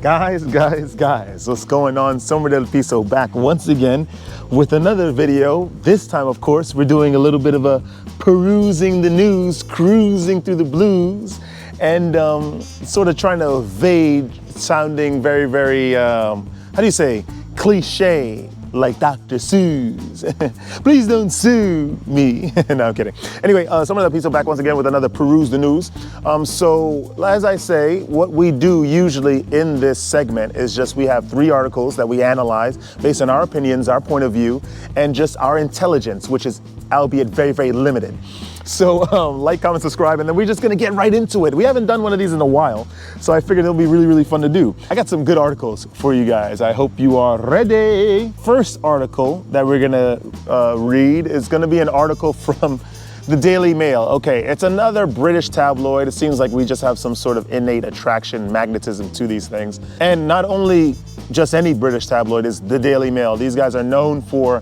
Guys, what's going on? Somewhere del Piso back once again with another video. This time, of course, we're doing a little bit of a perusing the news, cruising through the blues, and sort of trying to evade sounding very, how do you say, cliche, like Dr. Seuss. Please don't sue me. No, I'm kidding. Anyway, Somewhere del Piso back once again with another peruse the news. So as I say, what we do usually in this segment is just we have 3 articles that we analyze based on our opinions, our point of view, and just our intelligence, which is albeit very limited. So like, comment, subscribe, and then we're just gonna get right into it. We haven't done one of these in a while, so I figured it'll be really fun to do. I got some good articles for you guys. I hope you are ready. First article that we're gonna read is gonna be an article from the Daily Mail. Okay, it's another British tabloid. It seems like we just have some sort of innate attraction, magnetism to these things. And not only just any British tabloid, is the Daily Mail. These guys are known for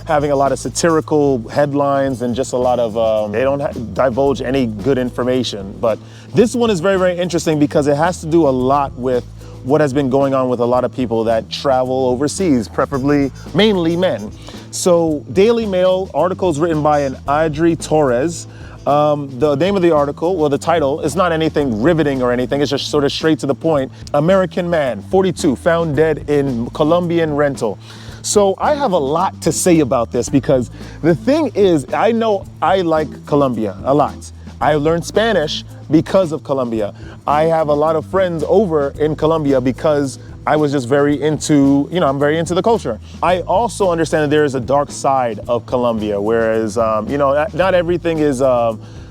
having a lot of satirical headlines and just a lot of, they don't divulge any good information. But this one is very interesting because it has to do a lot with what has been going on with a lot of people that travel overseas, preferably mainly men. So Daily Mail articles written by an Adri Torres. The name of the article, well, the title, is not anything riveting or anything. It's just sort of straight to the point. American man, 42, found dead in Colombian rental. So I have a lot to say about this because the thing is, I know I like Colombia a lot. I learned Spanish because of Colombia. I have a lot of friends over in Colombia because I was just very into, I'm very into the culture. I also understand that there is a dark side of Colombia, whereas, not everything is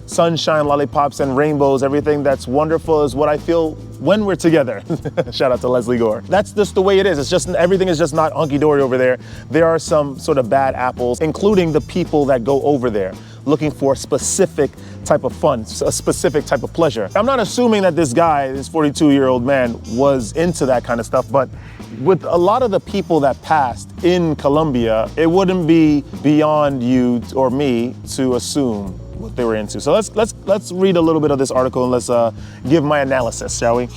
sunshine, lollipops, and rainbows. Everything that's wonderful is what I feel when we're together. Shout out to Leslie Gore. That's just the way it is. It's just, everything is just not hunky-dory over there. There are some sort of bad apples, including the people that go over there looking for a specific type of fun, a specific type of pleasure. I'm not assuming that this guy, this 42-year-old man, was into that kind of stuff, but with a lot of the people that passed in Colombia, it wouldn't be beyond you or me to assume what they were into. So let's read a little bit of this article and let's give my analysis, shall we?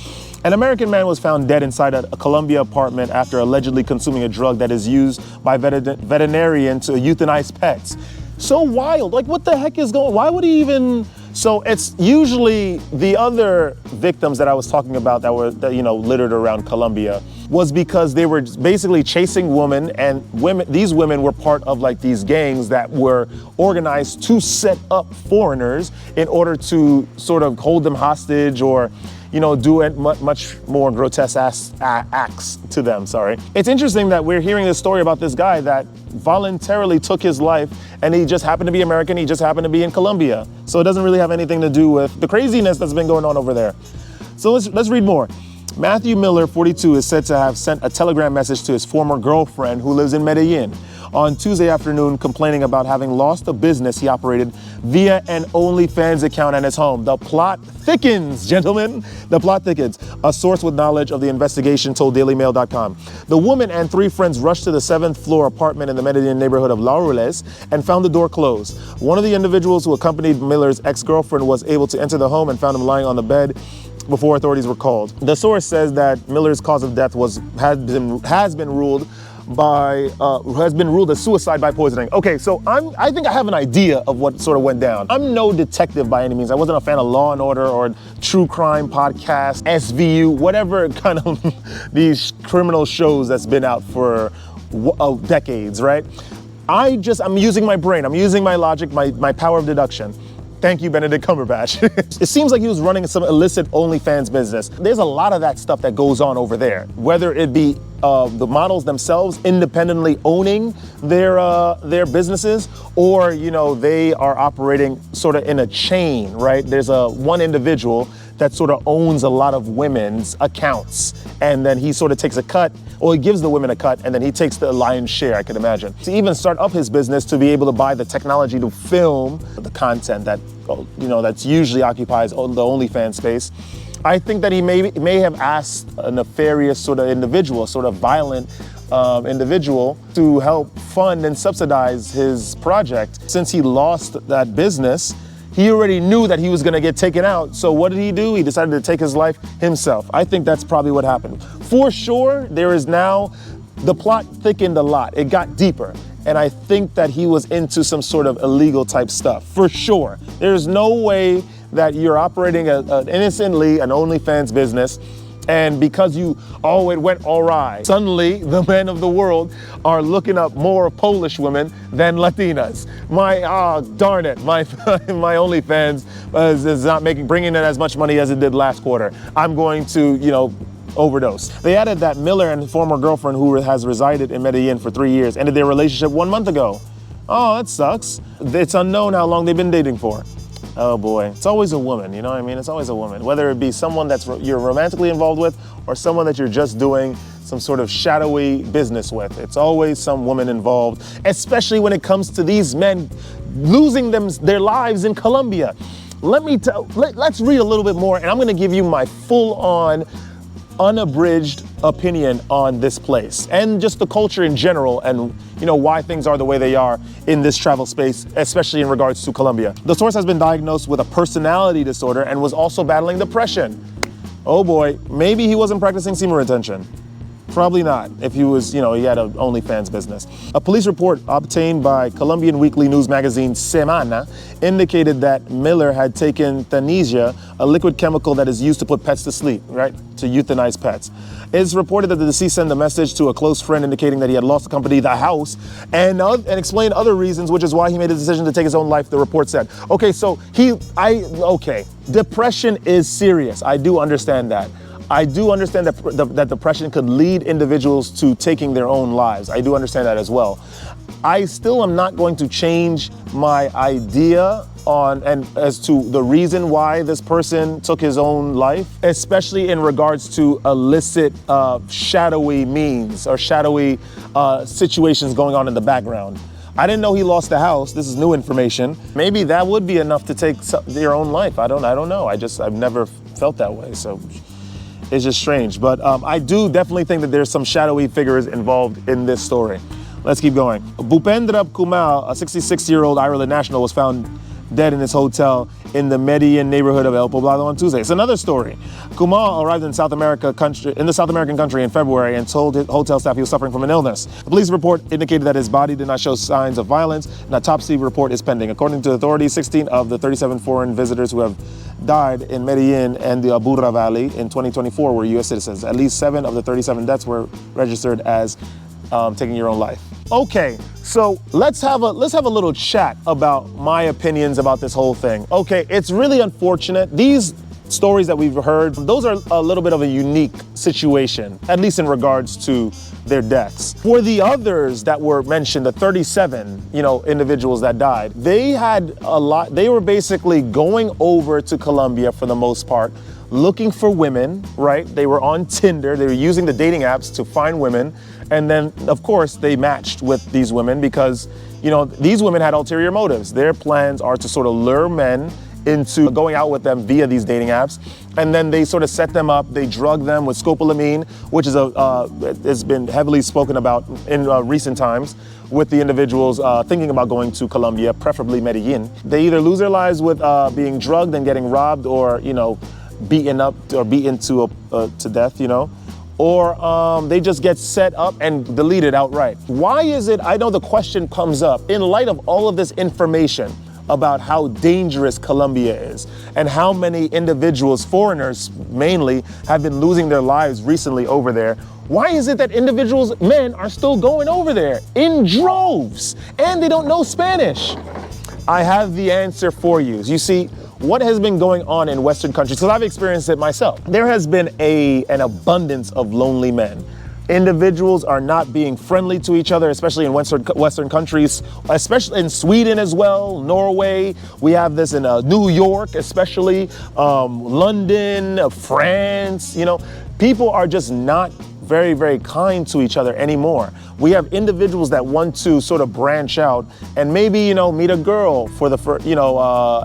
An American man was found dead inside a Colombia apartment after allegedly consuming a drug that is used by veterinarians to euthanize pets. So wild, like what the heck is going, why would he even? So it's usually the other victims that I was talking about that were, littered around Colombia was because they were basically chasing women, and these women were part of like these gangs that were organized to set up foreigners in order to sort of hold them hostage or, do much more grotesque acts to them, sorry. It's interesting that we're hearing this story about this guy that voluntarily took his life, and he just happened to be American, he just happened to be in Colombia. So it doesn't really have anything to do with the craziness that's been going on over there. So let's read more. Matthew Miller, 42, is said to have sent a telegram message to his former girlfriend who lives in Medellin on Tuesday afternoon, complaining about having lost a business he operated via an OnlyFans account at his home. The plot thickens, gentlemen. The plot thickens. A source with knowledge of the investigation told DailyMail.com. The woman and 3 friends rushed to the 7th floor apartment in the Medellin neighborhood of Laureles and found the door closed. One of the individuals who accompanied Miller's ex-girlfriend was able to enter the home and found him lying on the bed before authorities were called. The source says that Miller's cause of death has been ruled as suicide by poisoning. Okay, so I think I have an idea of what sort of went down. I'm no detective by any means. I wasn't a fan of Law and Order or true crime podcast, SVU, whatever kind of these criminal shows that's been out for decades, right? I'm using my brain. I'm using my logic, my power of deduction. Thank you, Benedict Cumberbatch. It seems like he was running some illicit OnlyFans business. There's a lot of that stuff that goes on over there, whether it be the models themselves independently owning their businesses, or they are operating sort of in a chain, right? There's one individual that sort of owns a lot of women's accounts, and then he sort of takes a cut, or he gives the women a cut, and then he takes the lion's share, I could imagine. To even start up his business, to be able to buy the technology to film the content that that's usually occupies the OnlyFans space. I think that he may have asked a nefarious sort of individual, sort of violent individual, to help fund and subsidize his project. Since he lost that business, he already knew that he was gonna get taken out. So what did he do? He decided to take his life himself. I think that's probably what happened. For sure, there is now, the plot thickened a lot. It got deeper. And I think that he was into some sort of illegal type stuff, for sure. There's no way that you're operating innocently an OnlyFans business, and because it went all right, suddenly the men of the world are looking up more Polish women than Latinas. Darn it, my OnlyFans is not bringing in as much money as it did last quarter. I'm going to, overdose. They added that Miller and former girlfriend, who has resided in Medellin for 3 years, ended their relationship 1 month ago. Oh, that sucks. It's unknown how long they've been dating for. Oh boy, it's always a woman, you know what I mean? It's always a woman, whether it be someone that's you're romantically involved with or someone that you're just doing some sort of shadowy business with. It's always some woman involved, especially when it comes to these men losing their lives in Colombia. Let's read a little bit more, and I'm gonna give you my full-on, unabridged opinion on this place and just the culture in general, and why things are the way they are in this travel space, especially in regards to Colombia. The source has been diagnosed with a personality disorder and was also battling depression. Oh boy, maybe he wasn't practicing semen retention. Probably not, if he was, he had an OnlyFans business. A police report obtained by Colombian weekly news magazine Semana indicated that Miller had taken Tanesia, a liquid chemical that is used to put pets to sleep, right? To euthanize pets. It's reported that the deceased sent a message to a close friend indicating that he had lost the company, the house, and explained other reasons, which is why he made the decision to take his own life, the report said. Okay, so depression is serious. I do understand that. I do understand that depression could lead individuals to taking their own lives. I do understand that as well. I still am not going to change my idea as to the reason why this person took his own life, especially in regards to illicit, shadowy means or shadowy situations going on in the background. I didn't know he lost the house. This is new information. Maybe that would be enough to take their own life. I don't know. I've never felt that way. So it's just strange. But I do definitely think that there's some shadowy figures involved in this story. Let's keep going. Bhupendra Kumar, a 66-year-old Ireland national, was found dead in his hotel in the Medellin neighborhood of El Poblado on Tuesday. It's another story. Kumar arrived in the South American country in February and told his hotel staff he was suffering from an illness. The police report indicated that his body did not show signs of violence. An autopsy report is pending. According to authorities, 16 of the 37 foreign visitors who have died in Medellin and the Aburra Valley in 2024 were U.S. citizens. At least 7 of the 37 deaths were registered as taking your own life. Okay, so let's have a little chat about my opinions about this whole thing. Okay, it's really unfortunate. These stories that we've heard, those are a little bit of a unique situation, at least in regards to their deaths. For the others that were mentioned, the 37, individuals that died, they were basically going over to Colombia for the most part, looking for women, right? They were on Tinder, they were using the dating apps to find women. And then, of course, they matched with these women because, these women had ulterior motives. Their plans are to sort of lure men into going out with them via these dating apps. And then they sort of set them up. They drug them with scopolamine, which is has been heavily spoken about in recent times with the individuals thinking about going to Colombia, preferably Medellin. They either lose their lives with being drugged and getting robbed or, beaten up or beaten to death, or they just get set up and deleted outright. Why is it, I know the question comes up, in light of all of this information about how dangerous Colombia is and how many individuals, foreigners mainly, have been losing their lives recently over there, why is it that men are still going over there in droves and they don't know Spanish? I have the answer for you. You see, what has been going on in Western countries, because I've experienced it myself. There has been an abundance of lonely men. Individuals are not being friendly to each other, especially in Western countries, especially in Sweden as well, Norway. We have this in New York, especially London, France. People are just not very, very kind to each other anymore. We have individuals that want to sort of branch out and maybe, you know, meet a girl for the first, you know,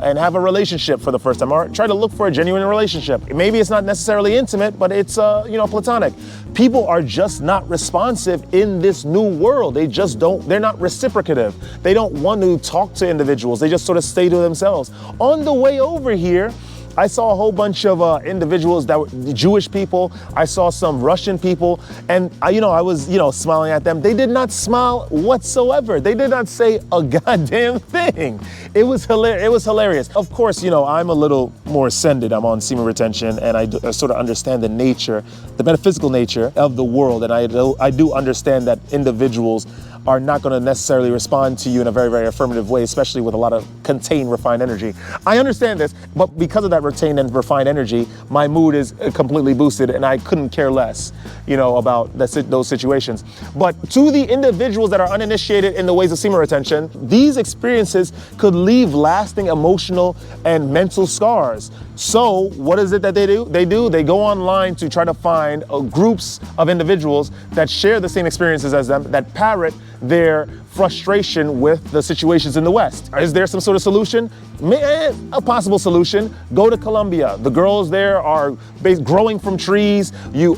and have a relationship for the first time, or try to look for a genuine relationship. Maybe it's not necessarily intimate, but it's, you know, platonic. People are just not responsive in this new world. They just don't, they're not reciprocative. They don't want to talk to individuals. They just sort of stay to themselves. On the way over here, I saw a whole bunch of individuals that were Jewish people. I saw some Russian people, and I was, smiling at them. They did not smile whatsoever. They did not say a goddamn thing. It was hilarious. It was hilarious. Of course, I'm a little more ascended. I'm on semen retention, and I sort of understand the nature, the metaphysical nature of the world, and I do understand that individuals are not going to necessarily respond to you in a very, very affirmative way, especially with a lot of contained, refined energy. I understand this, but because of that retained and refined energy, my mood is completely boosted, and I couldn't care less, about those situations. But to the individuals that are uninitiated in the ways of semen retention, these experiences could leave lasting emotional and mental scars. So what is it that they do? They go online to try to find groups of individuals that share the same experiences as them, that parrot their frustration with the situations in the West. Is there some sort of solution? A possible solution. Go to Colombia. The girls there are growing from trees. You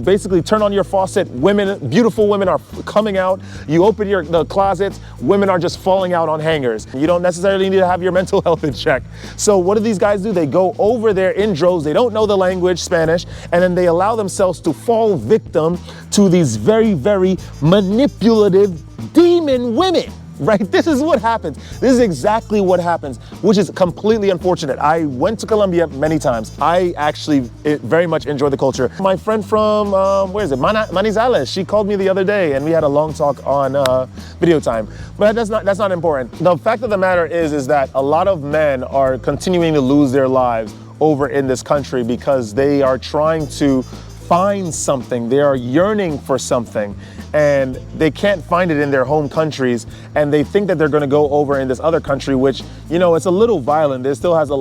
basically turn on your faucet. Beautiful women are coming out. You open the closets. Women are just falling out on hangers. You don't necessarily need to have your mental health in check. So what do these guys do? They go over there in droves. They don't know the language, Spanish, and then they allow themselves to fall victim to these very, very manipulative demon women, right? This is what happens. This is exactly what happens, which is completely unfortunate. I went to Colombia many times. I actually very much enjoy the culture. My friend from, Manizales, she called me the other day and we had a long talk on video time, but that's not important. The fact of the matter is that a lot of men are continuing to lose their lives over in this country because they are trying to find something. They are yearning for something, and they can't find it in their home countries, and they think that they're going to go over in this other country, which, it's a little violent. They still have a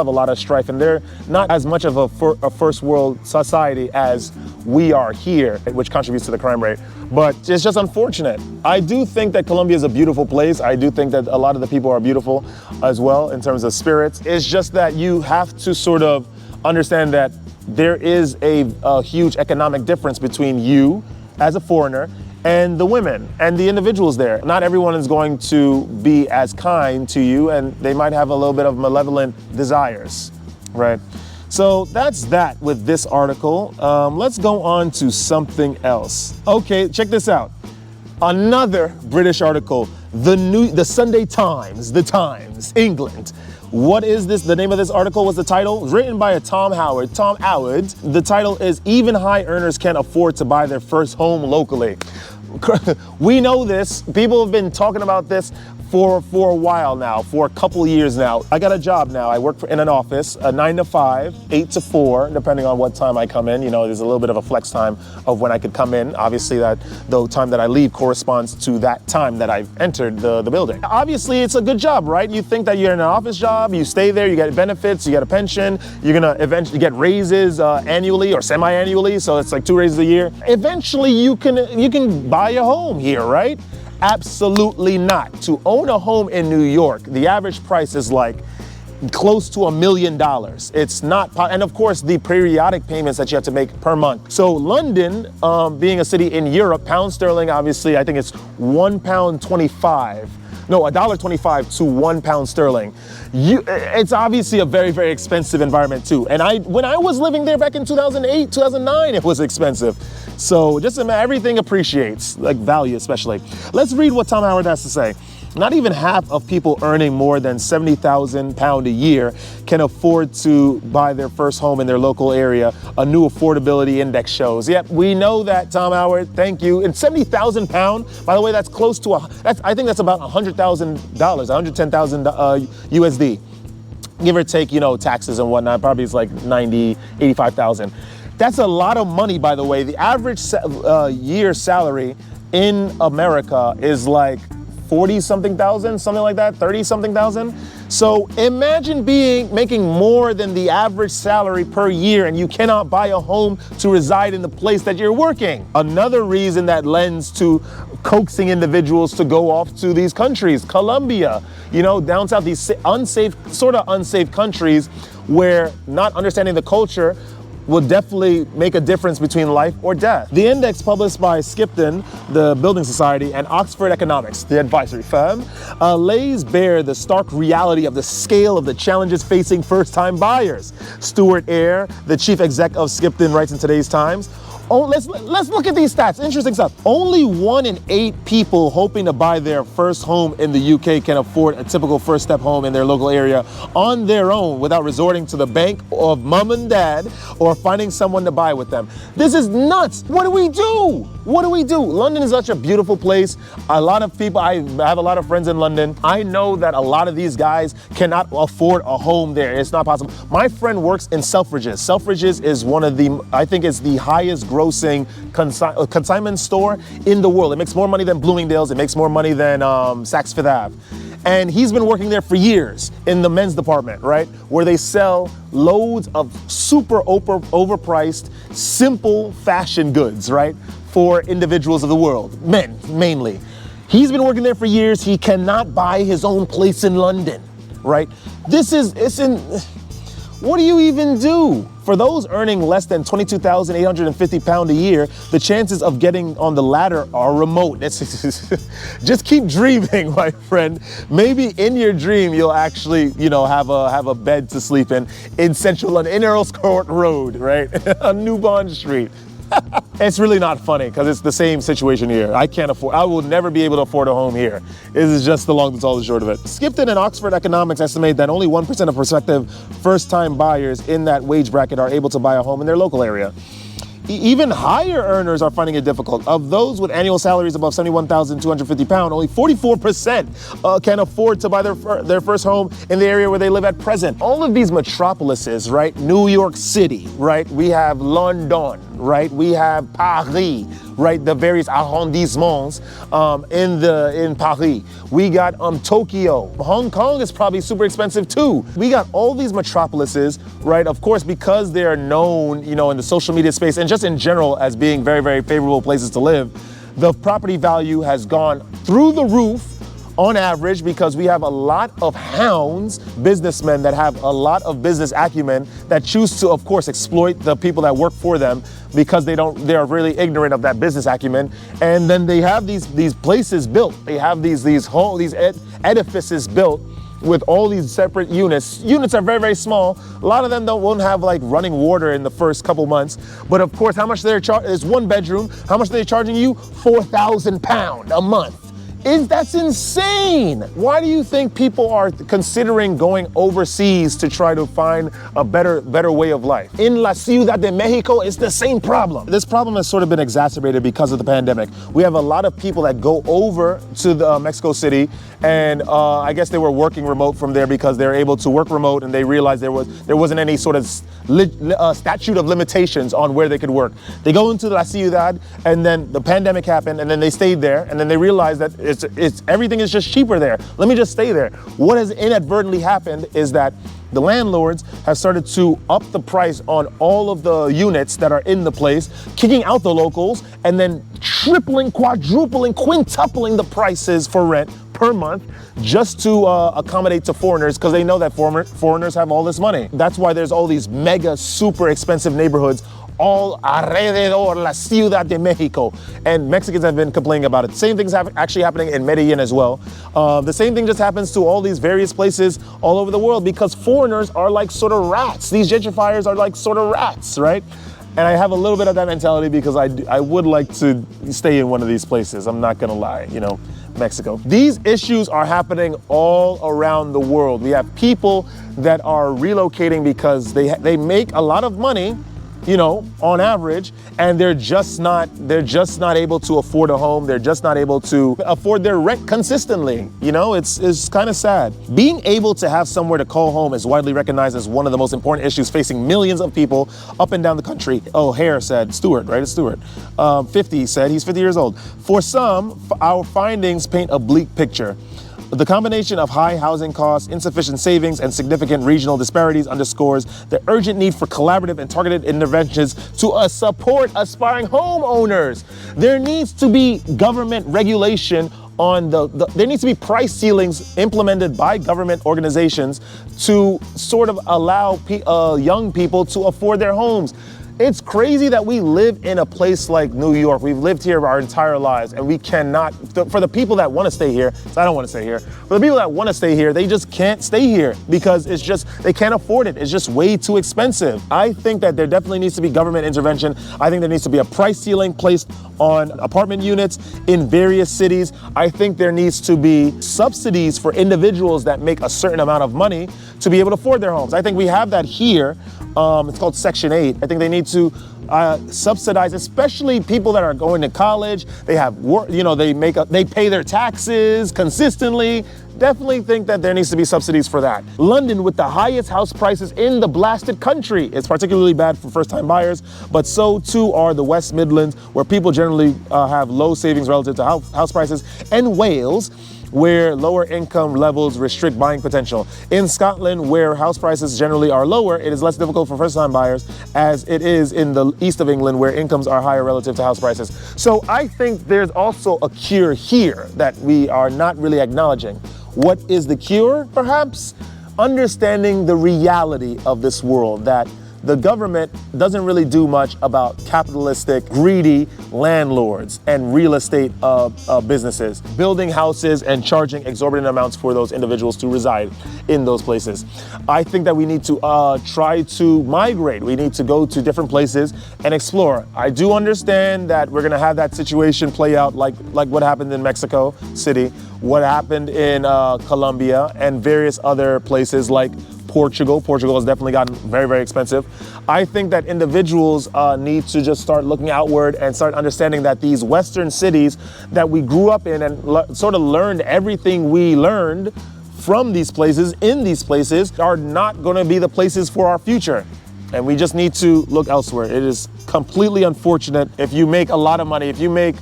lot of strife, and they're not as much of a first world society as we are here, which contributes to the crime rate. But it's just unfortunate. I do think that Colombia is a beautiful place. I do think that a lot of the people are beautiful as well in terms of spirits. It's just that you have to sort of understand that there is a huge economic difference between you as a foreigner and the women and the individuals there. Not everyone is going to be as kind to you, and they might have a little bit of malevolent desires, right? So that's that with this article. Let's go on to something else. Okay, check this out. Another British article, the Sunday Times, the Times, England. What is this? The name of this article was the title. Written by a Tom Howard. Tom Howard. The title is "Even High Earners Can't Afford to Buy Their First Home Locally." We know this. People have been talking about this for a while now, for a couple years now. I got a job now. I work in an office, a 9 to 5, 8 to 4, depending on what time I come in. There's a little bit of a flex time of when I could come in. Obviously, the time that I leave corresponds to that time that I've entered the building. Obviously, it's a good job, right? You think that you're in an office job, you stay there, you get benefits, you get a pension, you're gonna eventually get raises annually or semi-annually, so it's like 2 raises a year. Eventually, you can buy a home here, right? Absolutely not. To own a home in New York, the average price is like close to $1 million. It's not, and of course the periodic payments that you have to make per month. So London, being a city in Europe, pound sterling, obviously, I think it's $1.25 to 1 pound sterling. It's obviously a very, very expensive environment too. And when I was living there back in 2008, 2009, it was expensive. So just imagine, everything appreciates, like value especially. Let's read what Tom Howard has to say. Not even half of people earning more than £70,000 a year can afford to buy their first home in their local area, a new affordability index shows. Yep, we know that, Tom Howard, thank you. And £70,000, by the way, that's close to, I think that's about $100,000, $110,000 USD. Give or take, taxes and whatnot, probably it's like 90, 85,000. That's a lot of money, by the way. The average year salary in America is like 40-something thousand, something like that, 30-something thousand. So imagine making more than the average salary per year and you cannot buy a home to reside in the place that you're working. Another reason that lends to coaxing individuals to go off to these countries, Colombia, down south, these sort of unsafe countries where not understanding the culture will definitely make a difference between life or death. The index published by Skipton, the Building Society, and Oxford Economics, the advisory firm, lays bare the stark reality of the scale of the challenges facing first-time buyers. Stuart Eyre, the chief exec of Skipton, writes in today's Times, oh, let's look at these stats. Interesting stuff. Only 1 in 8 people hoping to buy their first home in the UK can afford a typical first step home in their local area on their own without resorting to the bank of mom and dad or finding someone to buy with them. This is nuts. What do we do? What do we do? London is such a beautiful place. A lot of people, I have a lot of friends in London. I know that a lot of these guys cannot afford a home there. It's not possible. My friend works in Selfridges. Selfridges is one of the, I think it's the highest grossing consignment store in the world. It makes more money than Bloomingdale's. It makes more money than Saks Fifth Ave. And he's been working there for years in the men's department, right? Where they sell loads of super overpriced, simple fashion goods, right? For individuals of the world, men mainly. He's been working there for years. He cannot buy his own place in London, right? What do you even do? For those earning less than £22,850 a year, the chances of getting on the ladder are remote. Just keep dreaming, my friend. Maybe in your dream, you'll actually, have a bed to sleep in central London, in Earl's Court Road, right? On New Bond Street. It's really not funny because it's the same situation here. I will never be able to afford a home here. This is just the long and tall and short of it. Skipton and Oxford Economics estimate that only 1% of prospective first-time buyers in that wage bracket are able to buy a home in their local area. Even higher earners are finding it difficult. Of those with annual salaries above £71,250, only 44% can afford to buy their first home in the area where they live at present. All of these metropolises, right? New York City, right? We have London, right? We have Paris, right? The various arrondissements in Paris. We got Tokyo. Hong Kong is probably super expensive too. We got all these metropolises, right? Of course, because they are known, in the social media space and just in general as being very, very favorable places to live, the property value has gone through the roof on average because we have a lot of hounds, businessmen that have a lot of business acumen that choose to, of course, exploit the people that work for them because they are really ignorant of that business acumen. And then they have these places built. They have these edifices built with all these separate units. Units are very, very small. A lot of them won't have like running water in the first couple months. But of course, how much they're charging is one bedroom. How much are they charging you? £4,000 a month. That's insane. Why do you think people are considering going overseas to try to find a better way of life? In La Ciudad de Mexico, it's the same problem. This problem has sort of been exacerbated because of the pandemic. We have a lot of people that go over to Mexico City, and I guess they were working remote from there because they're able to work remote, and they realized there wasn't any sort of statute of limitations on where they could work. They go into La Ciudad, and then the pandemic happened, and then they stayed there, and then they realized that everything is just cheaper there. Let me just stay there. What has inadvertently happened is that the landlords have started to up the price on all of the units that are in the place, kicking out the locals, and then tripling, quadrupling, quintupling the prices for rent per month just to accommodate to foreigners because they know that foreigners have all this money. That's why there's all these mega, super expensive neighborhoods all alrededor la Ciudad de Mexico. And Mexicans have been complaining about it. Same thing's actually happening in Medellin as well. The same thing just happens to all these various places all over the world because foreigners are like sort of rats. These gentrifiers are like sort of rats, right? And I have a little bit of that mentality because I would like to stay in one of these places. I'm not gonna lie, Mexico. These issues are happening all around the world. We have people that are relocating because they make a lot of money, on average, and they're just not able to afford a home. They're just not able to afford their rent consistently. It's kind of sad. Being able to have somewhere to call home is widely recognized as one of the most important issues facing millions of people up and down the country. Oh, Hare said, Stewart, right? It's Stewart. 50 said, he's 50 years old. For some, our findings paint a bleak picture. The combination of high housing costs, insufficient savings, and significant regional disparities underscores the urgent need for collaborative and targeted interventions to support aspiring homeowners. There needs to be government regulation on there needs to be price ceilings implemented by government organizations to sort of allow young people to afford their homes. It's crazy that we live in a place like New York. We've lived here our entire lives, and we cannot, for the people that want to stay here, so I don't want to stay here, for the people that want to stay here, they just can't stay here because it's just, they can't afford it. It's just way too expensive. I think that there definitely needs to be government intervention. I think there needs to be a price ceiling placed on apartment units in various cities. I think there needs to be subsidies for individuals that make a certain amount of money to be able to afford their homes. I think we have that here. It's called Section 8. I think they need to subsidize, especially people that are going to college. They have work, you know, they pay their taxes consistently. Definitely think that there needs to be subsidies for that. London, with the highest house prices in the blasted country, is particularly bad for first-time buyers, but so too are the West Midlands, where people generally have low savings relative to house prices, and Wales, where lower income levels restrict buying potential. In Scotland, where house prices generally are lower, it is less difficult for first-time buyers, as it is in the east of England, where incomes are higher relative to house prices. So I think there's also a cure here that we are not really acknowledging. What is the cure? Perhaps understanding the reality of this world, that the government doesn't really do much about capitalistic, greedy landlords and real estate businesses, building houses and charging exorbitant amounts for those individuals to reside in those places. I think that we need to try to migrate. We need to go to different places and explore. I do understand that we're gonna have that situation play out like what happened in Mexico City, what happened in Colombia, and various other places like Portugal. Portugal has definitely gotten very, very expensive. I think that individuals need to just start looking outward and start understanding that these Western cities that we grew up in and sort of learned everything we learned from these places, in these places, are not going to be the places for our future. And we just need to look elsewhere. It is completely unfortunate. If you make a lot of money, if you make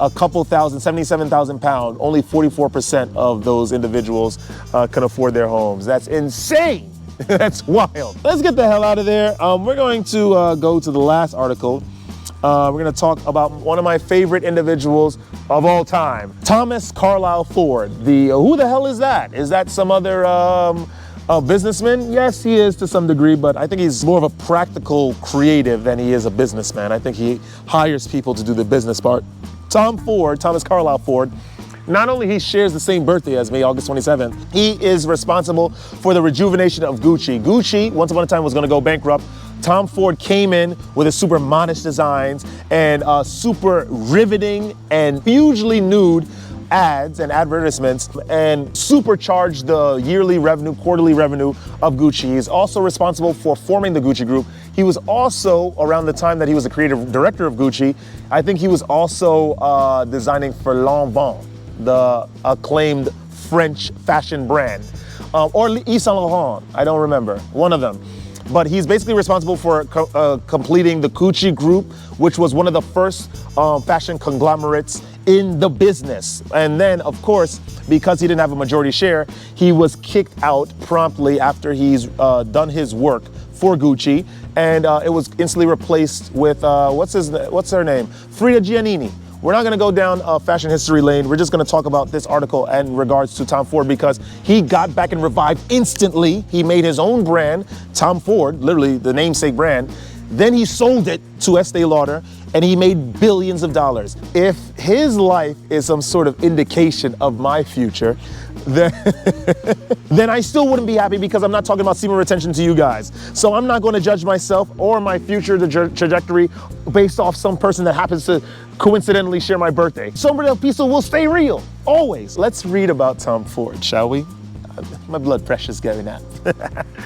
a couple thousand, 77,000 pounds, only 44% of those individuals can afford their homes. That's insane. That's wild. Let's get the hell out of there. We're going to go to the last article. We're going to talk about one of my favorite individuals of all time, Thomas Carlyle Ford. Who the hell is that? Is that some other businessman? Yes, he is to some degree, but I think he's more of a practical creative than he is a businessman. I think he hires people to do the business part. Thomas Carlyle Ford, not only he shares the same birthday as me, August 27th, he is responsible for the rejuvenation of Gucci. Gucci, once upon a time, was gonna go bankrupt. Tom Ford came in with his super modest designs and super riveting and hugely nude ads and advertisements, and supercharged the yearly revenue, quarterly revenue of Gucci. He's also responsible for forming the Gucci Group. He was also, around the time that he was the creative director of Gucci, I think he was also designing for Lanvin, the acclaimed French fashion brand, or Yves Saint Laurent, I don't remember, one of them. But he's basically responsible for completing the Gucci Group, which was one of the first fashion conglomerates in the business. And then, of course, because he didn't have a majority share, he was kicked out promptly after he's done his work for Gucci, and it was instantly replaced with, what's her name? Frida Giannini. We're not gonna go down a fashion history lane. We're just gonna talk about this article in regards to Tom Ford, because he got back and revived instantly. He made his own brand, Tom Ford, literally the namesake brand. Then he sold it to Estee Lauder, and he made billions of dollars. If his life is some sort of indication of my future, then I still wouldn't be happy, because I'm not talking about semen retention to you guys. So I'm not going to judge myself or my future trajectory based off some person that happens to coincidentally share my birthday. Sombra del Piso will stay real, always. Let's read about Tom Ford, shall we? My blood pressure's going up.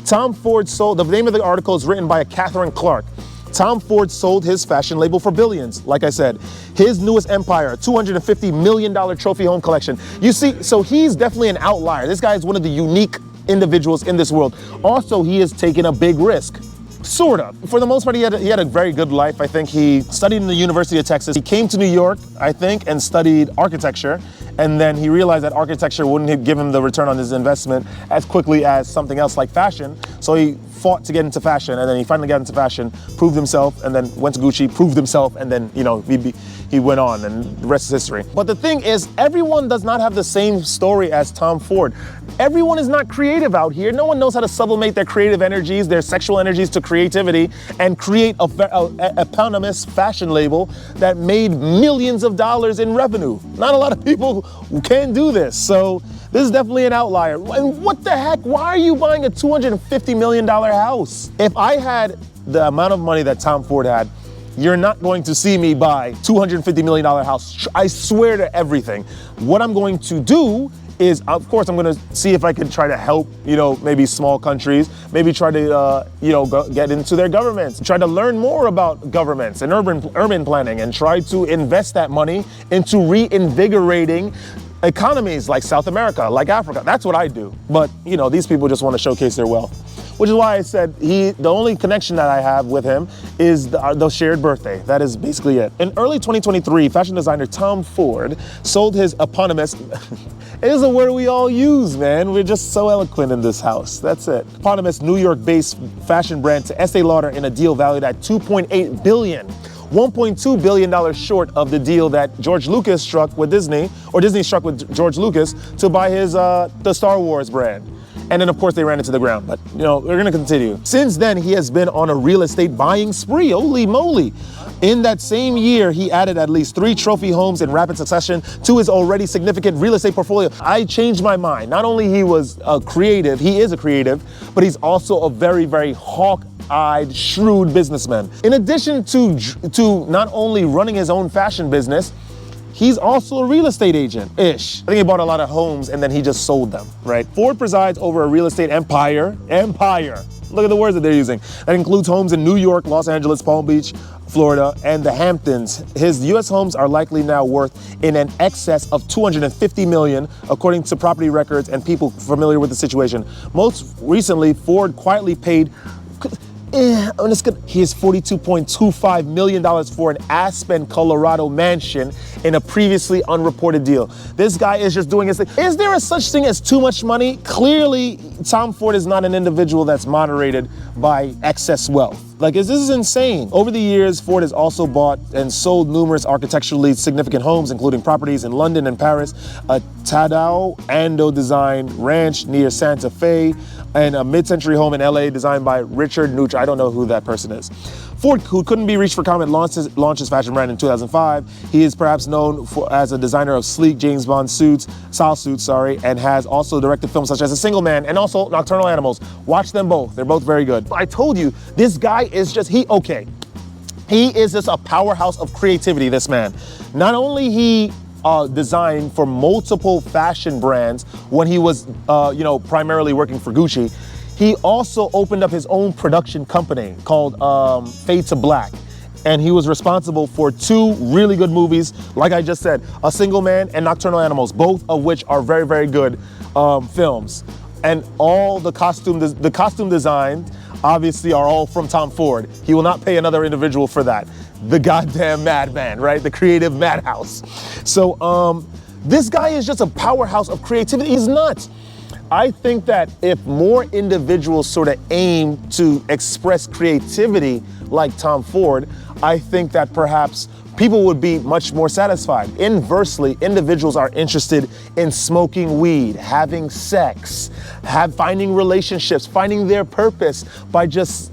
Tom Ford sold, the name of the article is written by Catherine Clark. Tom Ford sold his fashion label for billions. Like I said, his newest empire, $250 million trophy home collection. You see, so he's definitely an outlier. This guy is one of the unique individuals in this world. Also, he has taken a big risk. Sort of. For the most part, he had a very good life. I think he studied in the University of Texas. He came to New York, I think, and studied architecture. And then he realized that architecture wouldn't give him the return on his investment as quickly as something else like fashion. So he fought to get into fashion, and then he finally got into fashion, proved himself, and then went to Gucci, proved himself, and then, you know, he went on, and the rest is history. But the thing is, everyone does not have the same story as Tom Ford. Everyone is not creative out here. No one knows how to sublimate their creative energies, their sexual energies to creativity, and create a eponymous fashion label that made millions of dollars in revenue. Not a lot of people can do this. So this is definitely an outlier. And what the heck? Why are you buying a $250 million house? If I had the amount of money that Tom Ford had, you're not going to see me buy $250 million house. I swear to everything. What I'm going to do is, of course, I'm going to see if I can try to help, you know, maybe small countries, maybe try to, you know, get into their governments, try to learn more about governments and urban planning, and try to invest that money into reinvigorating economies like South America, like Africa. That's what I do. But, you know, these people just want to showcase their wealth, which is why I said the only connection that I have with him is the shared birthday. That is basically it. In early 2023, fashion designer Tom Ford sold his eponymous, it is a word we all use, man. We're just so eloquent in this house. That's it. Eponymous New York-based fashion brand to Estee Lauder in a deal valued at $2.8 billion. $1.2 billion short of the deal that George Lucas struck with Disney, or Disney struck with George Lucas to buy his the Star Wars brand. And then, of course, they ran into the ground. But, you know, we're going to continue. Since then, he has been on a real estate buying spree. Holy moly. In that same year, he added at least 3 trophy homes in rapid succession to his already significant real estate portfolio. I changed my mind. Not only he was a creative, he is a creative, but he's also a very, very hawk-eyed, shrewd businessman. In addition to not only running his own fashion business, he's also a real estate agent-ish. I think he bought a lot of homes and then he just sold them, right? Ford presides over a real estate empire. Look at the words that they're using. That includes homes in New York, Los Angeles, Palm Beach, Florida, and the Hamptons. His U.S. homes are likely now worth in an excess of $250 million, according to property records and people familiar with the situation. Most recently, Ford quietly paid he has $42.25 million for an Aspen, Colorado mansion in a previously unreported deal. This guy is just doing his thing. Is there a such thing as too much money? Clearly, Tom Ford is not an individual that's moderated by excess wealth. Like, this is insane. Over the years, Ford has also bought and sold numerous architecturally significant homes, including properties in London and Paris, a Tadao Ando designed ranch near Santa Fe, and a mid-century home in LA designed by Richard Nuch. I don't know who that person is. Ford, who couldn't be reached for comment, launched his fashion brand in 2005. He is perhaps known as a designer of sleek James Bond style suits, and has also directed films such as A Single Man and also Nocturnal Animals. Watch them both. They're both very good. I told you, this guy is just, he is just a powerhouse of creativity, this man. Not only he designed for multiple fashion brands when he was, primarily working for Gucci, he also opened up his own production company called Fade to Black. And he was responsible for 2 really good movies, like I just said, A Single Man and Nocturnal Animals, both of which are very, very good films. And all the costume designs, obviously, are all from Tom Ford. He will not pay another individual for that. The goddamn madman, right? The creative madhouse. So this guy is just a powerhouse of creativity. He's nuts. I think that if more individuals sort of aim to express creativity like Tom Ford, I think that perhaps people would be much more satisfied. Inversely, individuals are interested in smoking weed, having sex, finding relationships, finding their purpose by just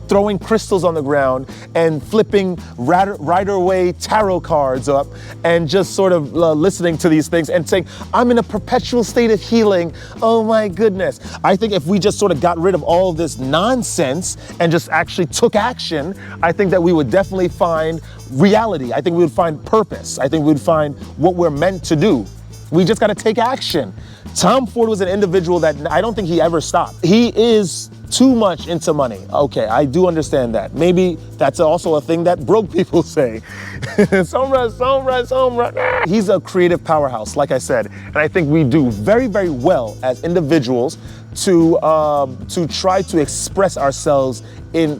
throwing crystals on the ground and flipping Rider-Waite tarot cards up and just sort of listening to these things and saying, I'm in a perpetual state of healing. Oh my goodness. I think if we just sort of got rid of all of this nonsense and just actually took action, I think that we would definitely find reality. I think we would find purpose. I think we would find what we're meant to do. We just got to take action. Tom Ford was an individual that I don't think he ever stopped. He is too much into money. Okay, I do understand that. Maybe that's also a thing that broke people say. Sombra. He's a creative powerhouse, like I said. And I think we do very, very well as individuals to try to express ourselves in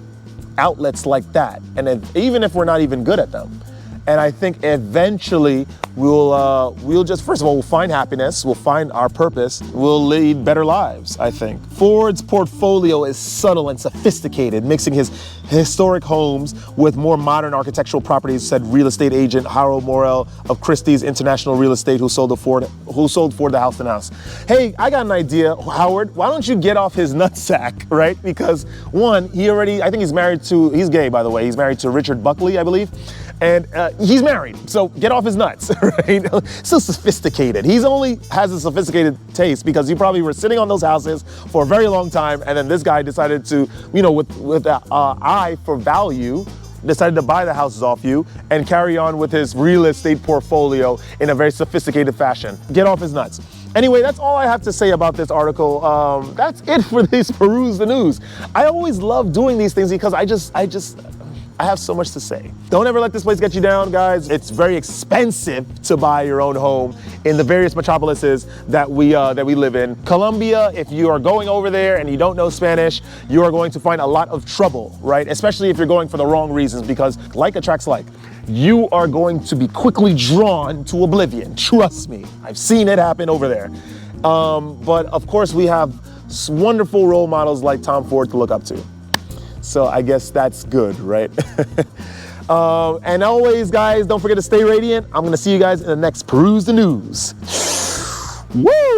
outlets like that. And even if we're not even good at them. And I think eventually we'll just, first of all, we'll find happiness, we'll find our purpose, we'll lead better lives, I think. Ford's portfolio is subtle and sophisticated, mixing his historic homes with more modern architectural properties, said real estate agent Harold Morel of Christie's International Real Estate, who sold Ford the house and house. Hey, I got an idea, Howard. Why don't you get off his nutsack, right? Because one, I think he's gay, by the way. He's married to Richard Buckley, I believe. And he's married, so get off his nuts, right? So sophisticated. He's only has a sophisticated taste because you probably were sitting on those houses for a very long time, and then this guy decided to, with an eye for value, decided to buy the houses off you and carry on with his real estate portfolio in a very sophisticated fashion. Get off his nuts. Anyway, that's all I have to say about this article. That's it for this Peruse the News. I always love doing these things because I have so much to say. Don't ever let this place get you down, guys. It's very expensive to buy your own home in the various metropolises that we live in. Colombia, if you are going over there and you don't know Spanish, you are going to find a lot of trouble, right? Especially if you're going for the wrong reasons, because like attracts like. You are going to be quickly drawn to oblivion. Trust me, I've seen it happen over there. But of course, we have wonderful role models like Tom Ford to look up to. So I guess that's good, right? And always, guys, don't forget to stay radiant. I'm gonna see you guys in the next Peruse the News. Woo!